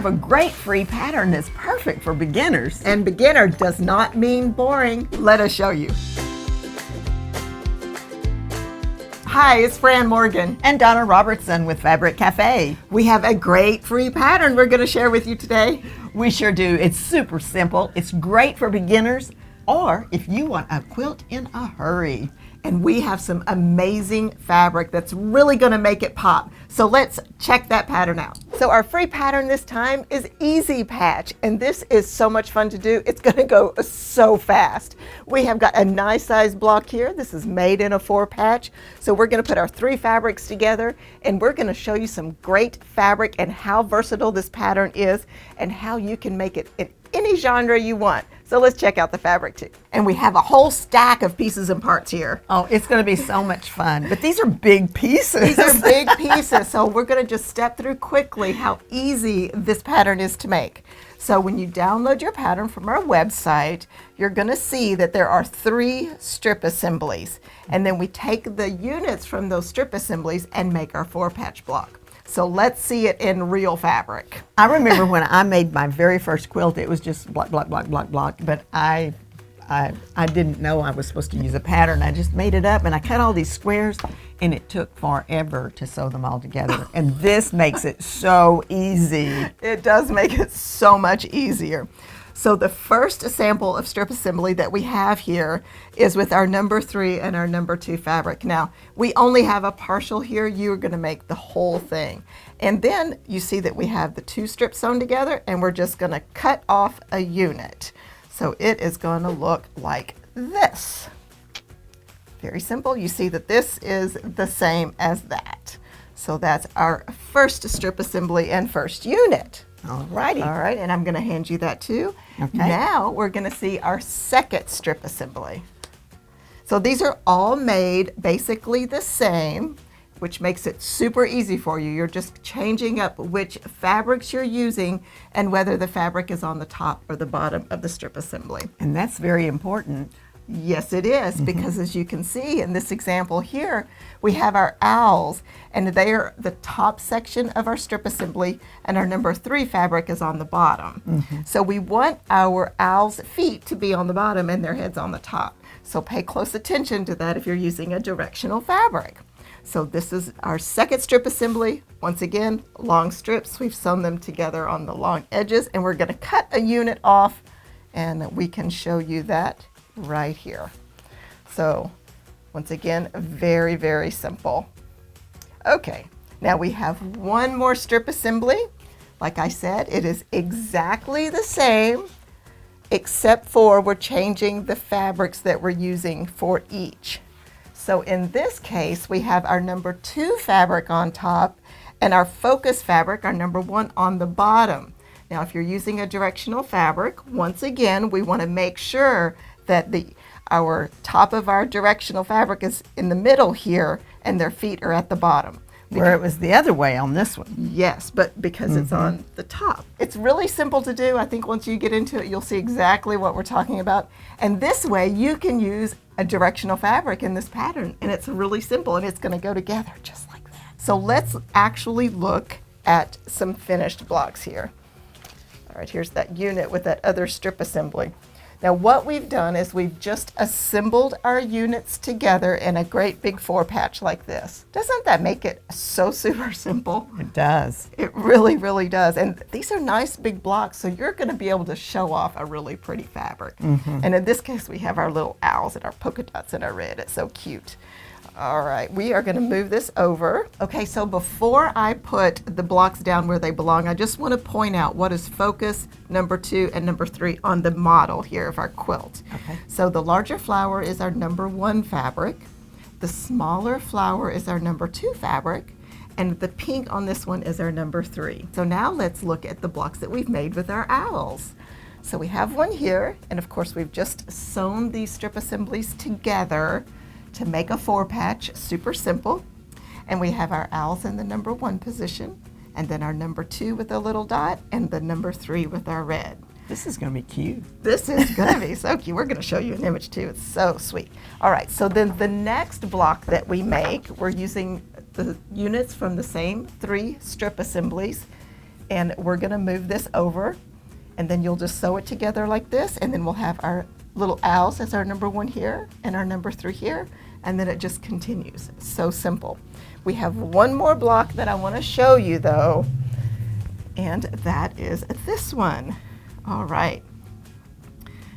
have a great free pattern that's perfect for beginners. And beginner does not mean boring. Let us show you. Hi, it's Fran Morgan. And Donna Robertson with Fabric Cafe. We have a great free pattern we're going to share with you today. We sure do. It's super simple. It's great for beginners or if you want a quilt in a hurry. And we have some amazing fabric that's really going to make it pop. So let's check that pattern out. So our free pattern this time is Easy Patch, and this is so much fun to do. It's going to go so fast. We have got a nice size block here. This is made in a 4-patch. So we're going to put our 3 fabrics together, and we're going to show you some great fabric and how versatile this pattern is and how you can make it in any genre you want. So let's check out the fabric too. And we have a whole stack of pieces and parts here. Oh, it's going to be so much fun. But these are big pieces. These are big pieces. So we're going to just step through quickly how easy this pattern is to make. So when you download your pattern from our website, you're going to see that there are 3 strip assemblies. And then we take the units from those strip assemblies and make our 4-patch block. So let's see it in real fabric. I remember when I made my very first quilt, it was just block, block, block, block, block. But I didn't know I was supposed to use a pattern. I just made it up and I cut all these squares and it took forever to sew them all together. And this makes it so easy. It does make it so much easier. So the first sample of strip assembly that we have here is with our number 3 and our number 2 fabric. Now, we only have a partial here. You're going to make the whole thing. And then you see that we have the 2 strips sewn together, and we're just going to cut off a unit. So it is going to look like this. Very simple. You see that this is the same as that. So that's our first strip assembly and first unit. Alrighty. All right, and I'm going to hand you that too. Okay. Now we're going to see our second strip assembly. So these are all made basically the same, which makes it super easy for you. You're just changing up which fabrics you're using and whether the fabric is on the top or the bottom of the strip assembly. And that's very important. Yes, it is, because as you can see in this example here, we have our owls, and they are the top section of our strip assembly, and our number 3 fabric is on the bottom. So we want our owls' feet to be on the bottom and their heads on the top. So pay close attention to that if you're using a directional fabric. So this is our second strip assembly. Once again, long strips. We've sewn them together on the long edges, and we're going to cut a unit off, and we can show you that right here. So once again, very, very simple. Okay, now we have one more strip assembly. Like I said, it is exactly the same, except for we're changing the fabrics that we're using for each. So in this case, we have our number 2 fabric on top and our focus fabric, our number 1, on the bottom. Now, if you're using a directional fabric, once again, we want to make sure that our top of our directional fabric is in the middle here and their feet are at the bottom. Where it was the other way on this one. Yes, but because it's on the top. It's really simple to do. I think once you get into it, you'll see exactly what we're talking about. And this way, you can use a directional fabric in this pattern, and it's really simple, and it's going to go together just like that. So let's actually look at some finished blocks here. All right, here's that unit with that other strip assembly. Now what we've done is we've just assembled our units together in a great big 4-patch like this. Doesn't that make it so super simple? It does. It really, really does. And these are nice big blocks, so you're going to be able to show off a really pretty fabric. And in this case, we have our little owls and our polka dots and our red. It's so cute. All right, we are going to move this over. Okay, so before I put the blocks down where they belong, I just want to point out what is focus, number 2, and number 3 on the model here of our quilt. Okay. So the larger flower is our number 1 fabric. The smaller flower is our number 2 fabric. And the pink on this one is our number 3. So now let's look at the blocks that we've made with our owls. So we have one here, and of course we've just sewn these strip assemblies together to make a 4-patch, super simple. And we have our owls in the number 1 position, and then our number 2 with a little dot, and the number 3 with our red. This is going to be cute. This is going to be so cute. We're going to show you an image too. It's so sweet. All right, so then the next block that we make, we're using the units from the same 3 strip assemblies. And we're going to move this over, and then you'll just sew it together like this, and then we'll have our little owls as our number 1 here and our number 3 here, and then it just continues. It's so simple. We have one more block that I want to show you though, and that is this one. All right.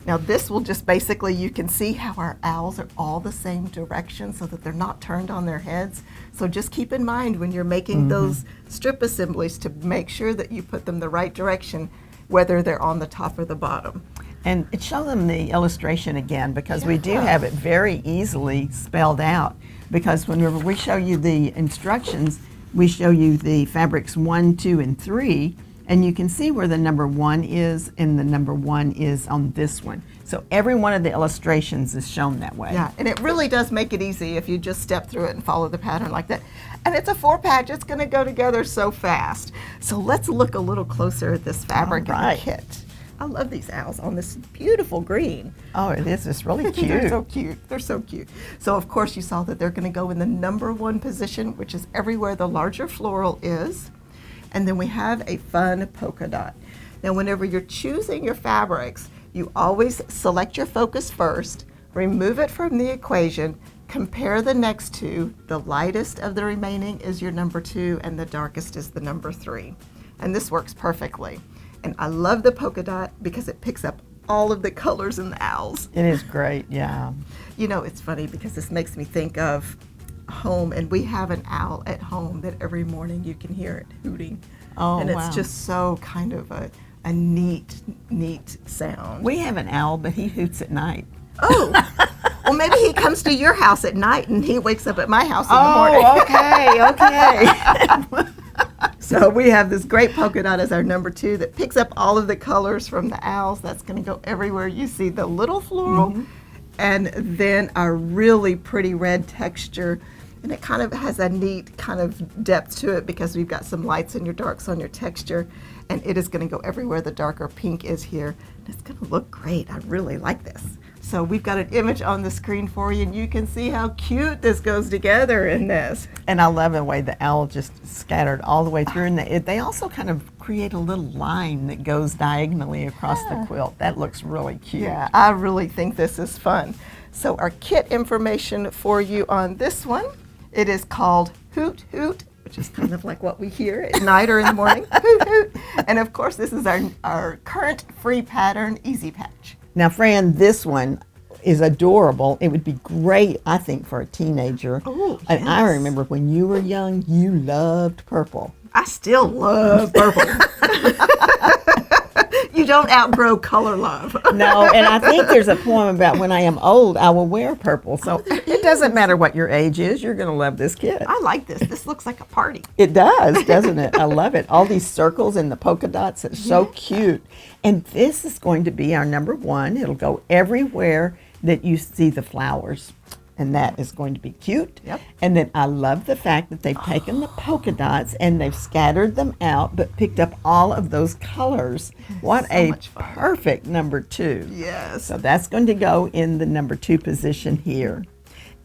Now this will just basically, you can see how our owls are all the same direction so that they're not turned on their heads. So just keep in mind when you're making those strip assemblies to make sure that you put them the right direction, whether they're on the top or the bottom. And show them the illustration again, because we do have it very easily spelled out. Because whenever we show you the instructions, we show you the fabrics 1, 2, and 3, and you can see where the number 1 is, and the number 1 is on this one. So every one of the illustrations is shown that way. Yeah, and it really does make it easy if you just step through it and follow the pattern like that. And it's a 4-patch, it's going to go together so fast. So let's look a little closer at this fabric in the kit. I love these owls on this beautiful green. Oh, it is. It's really cute. They're so cute. They're so cute. So of course you saw that they're going to go in the number 1 position, which is everywhere the larger floral is. And then we have a fun polka dot. Now whenever you're choosing your fabrics, you always select your focus first, remove it from the equation, compare the next 2. The lightest of the remaining is your number 2, and the darkest is the number 3. And this works perfectly. And I love the polka dot because it picks up all of the colors in the owls. It is great, yeah. You know, it's funny because this makes me think of home, and we have an owl at home that every morning you can hear it hooting. Oh, and it's wow. just so kind of a neat sound. We have an owl, but he hoots at night. Oh, well, maybe he comes to your house at night and he wakes up at my house in the morning. Oh, okay. So we have this great polka dot as our number 2 that picks up all of the colors from the owls. That's going to go everywhere you see the little floral. And then our really pretty red texture. And it kind of has a neat kind of depth to it because we've got some lights and your darks on your texture. And it is going to go everywhere the darker pink is here. And it's going to look great. I really like this. So we've got an image on the screen for you, and you can see how cute this goes together in this. And I love the way the owl just scattered all the way through. And they also kind of create a little line that goes diagonally across the quilt. That looks really cute. Yeah, I really think this is fun. So our kit information for you on this one, it is called Hoot Hoot, which is kind of like what we hear at night or in the morning. Hoot Hoot. And of course, this is our current free pattern, Easy Patch. Now, Fran, this one is adorable. It would be great, I think, for a teenager. Oh, And I yes. remember when you were young, you loved purple. I still love purple. You don't outgrow color love. No, and I think there's a poem about when I am old, I will wear purple. So it doesn't matter what your age is, you're going to love this kit. I like this. This looks like a party. It does, doesn't it? I love it. All these circles and the polka dots, it's so cute. And this is going to be our number 1. It'll go everywhere that you see the flowers. And that is going to be cute. Yep. And then I love the fact that they've taken the polka dots and they've scattered them out, but picked up all of those colors. What So a much fun. perfect number 2. Yes. So that's going to go in the number 2 position here.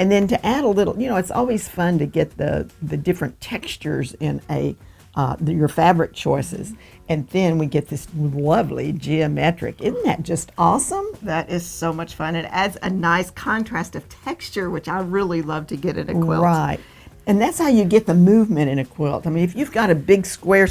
And then to add a little, you know, it's always fun to get the different textures in your fabric choices. And then we get this lovely geometric. Isn't that just awesome? That is so much fun. It adds a nice contrast of texture, which I really love to get in a quilt. Right. And that's how you get the movement in a quilt. I mean, if you've got a big square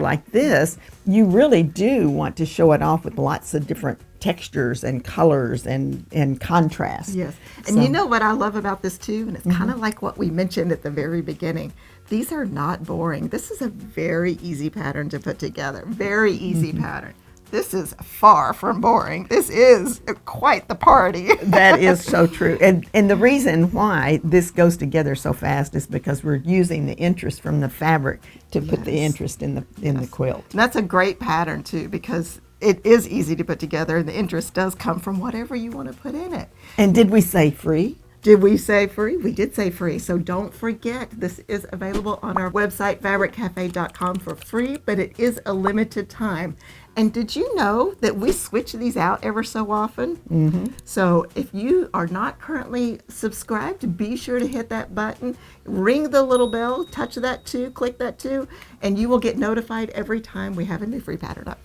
like this, you really do want to show it off with lots of different textures and colors and contrast. Yes. And you know what I love about this too? And it's kind of like what we mentioned at the very beginning. These are not boring. This is a very easy pattern to put together. Very easy pattern. This is far from boring. This is quite the party. That is so true. And the reason why this goes together so fast is because we're using the interest from the fabric to put the interest in the quilt. And that's a great pattern too, because it is easy to put together and the interest does come from whatever you want to put in it. And did we say free? Did we say free? We did say free. So don't forget, this is available on our website, fabriccafe.com, for free, but it is a limited time. And did you know that we switch these out ever so often? Mm-hmm. So if you are not currently subscribed, be sure to hit that button, ring the little bell, touch that too, click that too, and you will get notified every time we have a new free pattern up.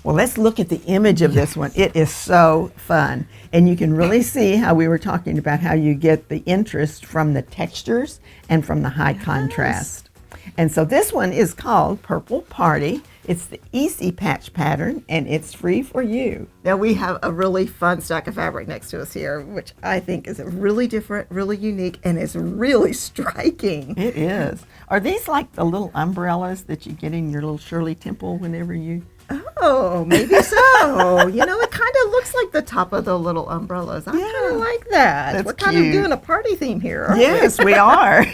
Well, let's look at the image of this one. It is so fun. And you can really see how we were talking about how you get the interest from the textures and from the high contrast. And so this one is called Purple Party. It's the Easy Patch pattern, and it's free for you. Now we have a really fun stack of fabric next to us here, which I think is really different, really unique, and is really striking. It is. Are these like the little umbrellas that you get in your little Shirley Temple whenever you... Oh, maybe so. You know, it kind of looks like the top of the little umbrellas. I kind of like that. That's We're kind cute. of doing a party theme here, aren't Yes, we are.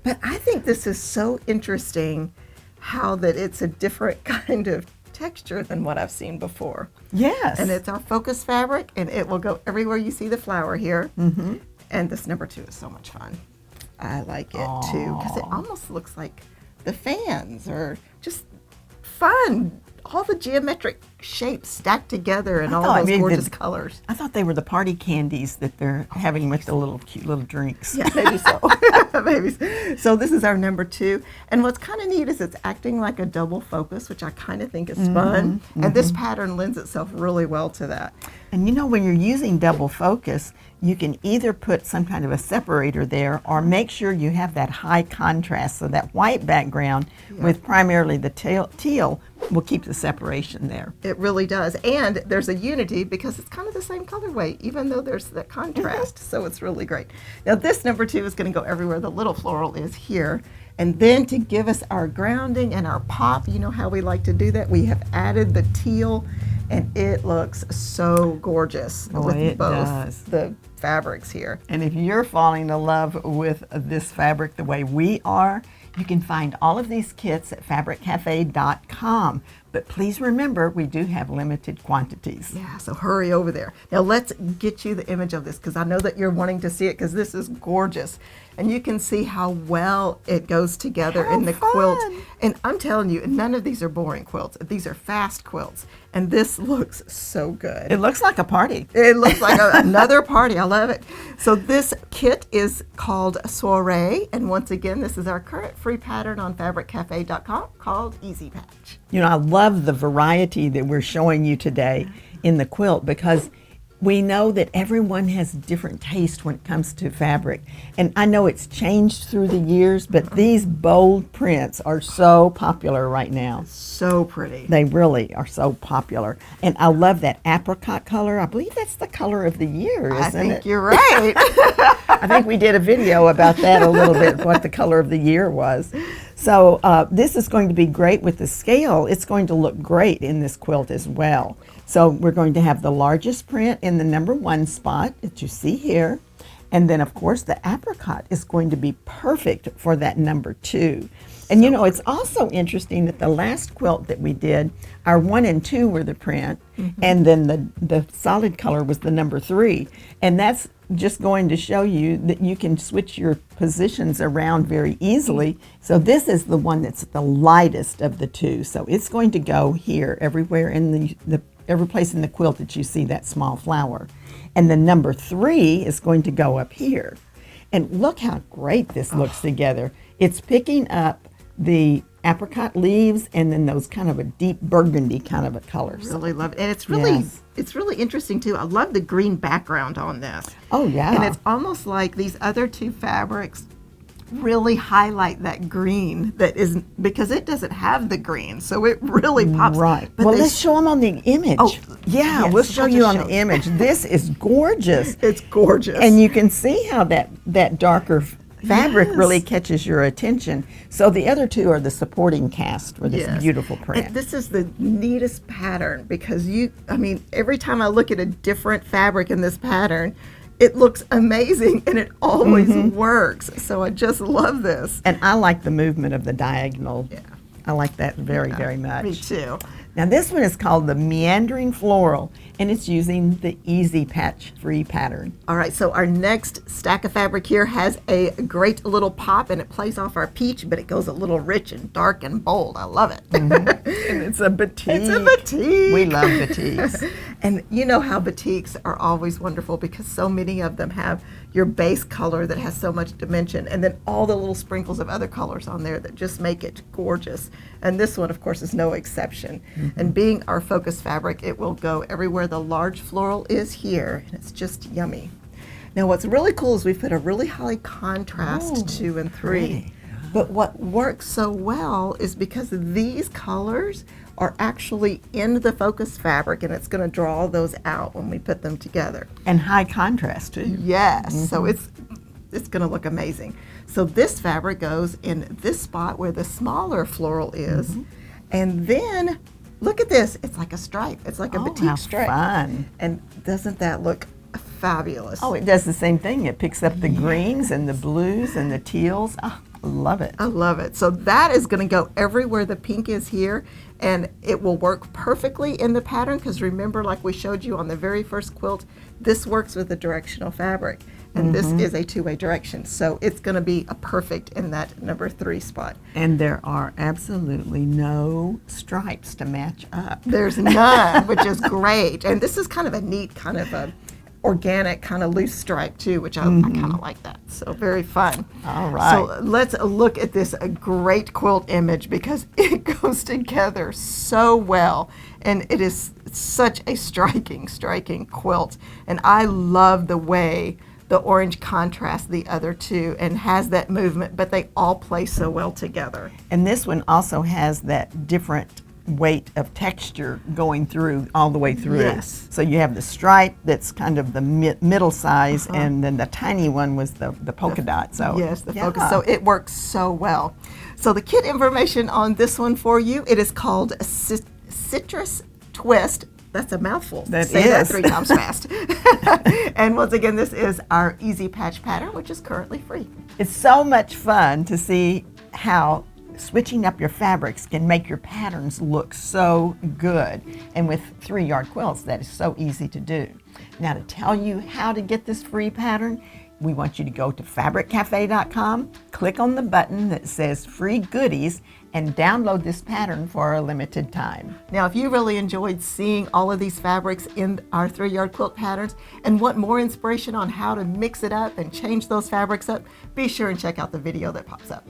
But I think this is so interesting how that it's a different kind of texture than what I've seen before. Yes. And it's our focus fabric, and it will go everywhere you see the flower here. Mm-hmm. And this number 2 is so much fun. I like it too, because it almost looks like the fans or just fun. All the geometric shapes stacked together and all those gorgeous colors. I thought they were the party candies that they're having with the little cute little drinks. Yeah, maybe so. Maybe so. So this is our number 2. And what's kind of neat is it's acting like a double focus, which I kind of think is fun. And this pattern lends itself really well to that. And you know, when you're using double focus, you can either put some kind of a separator there or make sure you have that high contrast, so that white background with primarily the teal will keep the separation there. It really does. And there's a unity because it's kind of the same colorway, even though there's that contrast. So it's really great. Now this number 2 is going to go everywhere the little floral is here. And then to give us our grounding and our pop, you know how we like to do that, we have added the teal, and it looks so gorgeous with both the fabrics here. And if you're falling in love with this fabric the way we are, you can find all of these kits at fabriccafe.com. But please remember, we do have limited quantities. Yeah, so hurry over there. Now let's get you the image of this, because I know that you're wanting to see it, because this is gorgeous. And you can see how well it goes together in the quilt. And I'm telling you, none of these are boring quilts. These are fast quilts. And this looks so good. It looks like a party. It looks like another party. I love it. So this kit is called Soiree. And once again, this is our current free pattern on fabriccafe.com called Easy Patch. You know, I love the variety that we're showing you today in the quilt, because we know that everyone has different taste when it comes to fabric. And I know it's changed through the years, but these bold prints are so popular right now. So pretty. They really are so popular. And I love that apricot color. I believe that's the color of the year, isn't it? I think you're right. I think we did a video about that a little bit, what the color of the year was. So this is going to be great with the scale. It's going to look great in this quilt as well. So we're going to have the largest print in the number 1 spot that you see here. And then, of course, the apricot is going to be perfect for that number 2. And you know, it's also interesting that the last quilt that we did, our 1 and 2 were the print, and then the solid color was the number 3. And that's just going to show you that you can switch your positions around very easily. So this is the one that's the lightest of the 2. So it's going to go here, everywhere in every place in the quilt that you see that small flower. And the number 3 is going to go up here. And look how great this looks together. It's picking up the apricot leaves and then those kind of a deep burgundy kind of a color. Really love it. And it's really it's really interesting too. I love the green background on this. Oh yeah. And it's almost like these other 2 fabrics really highlight that green that isn't, because it doesn't have the green, so it really pops. Right. But well, let's show them on the image. Oh, yeah, yes, we'll show I'll you just on the image. This is gorgeous. It's gorgeous. And you can see how that darker fabric really catches your attention. So the other 2 are the supporting cast for this beautiful print. And this is the neatest pattern, because every time I look at a different fabric in this pattern, it looks amazing, and it always works. So I just love this. And I like the movement of the diagonal I like that very much. Me too. Now this one is called the Meandering Floral, and it's using the Easy Patch Free pattern. All right, so our next stack of fabric here has a great little pop, and it plays off our peach, but it goes a little rich and dark and bold. I love it. And it's a batik. It's a batik. We love batiks. And you know how batiks are always wonderful because so many of them have your base color that has so much dimension, and then all the little sprinkles of other colors on there that just make it gorgeous. And this one, of course, is no exception. And being our focus fabric, it will go everywhere the large floral is here, and it's just yummy. Now, what's really cool is we put a really high contrast 2 and 3. Pretty. But what works so well is because these colors are actually in the focus fabric, and it's going to draw those out when we put them together. And high contrast too. Yes, so it's going to look amazing. So this fabric goes in this spot where the smaller floral is, and then look at this. It's like a stripe. It's like a batik how stripe. fun. And doesn't that look fabulous? Oh, it does the same thing. It picks up the greens and the blues and the teals. Oh, I love it. I love it. So that is going to go everywhere the pink is here, and it will work perfectly in the pattern because remember, like we showed you on the very first quilt, this works with the directional fabric, and this is a two-way direction. So it's going to be a perfect in that number 3 spot. And there are absolutely no stripes to match up. There's none, which is great. And this is kind of a neat kind of a organic kind of loose stripe too, which I kind of like that. So very fun. All right. So let's look at this great quilt image because it goes together so well, and it is such a striking quilt. And I love the way the orange contrasts the other two and has that movement, but they all play so well together. And this one also has that different weight of texture going through all the way through. Yes. So you have the stripe that's kind of the middle size, and then the tiny one was the polka dot. So yes, the focus. So it works so well. So the kit information on this one for you, it is called Citrus Twist. That's a mouthful. Say that 3 times fast. And once again, this is our Easy Patch pattern, which is currently free. It's so much fun to see how switching up your fabrics can make your patterns look so good. And with 3-yard quilts, that is so easy to do. Now, to tell you how to get this free pattern, we want you to go to fabriccafe.com, click on the button that says free goodies, and download this pattern for a limited time. Now, if you really enjoyed seeing all of these fabrics in our 3-yard quilt patterns and want more inspiration on how to mix it up and change those fabrics up, be sure and check out the video that pops up.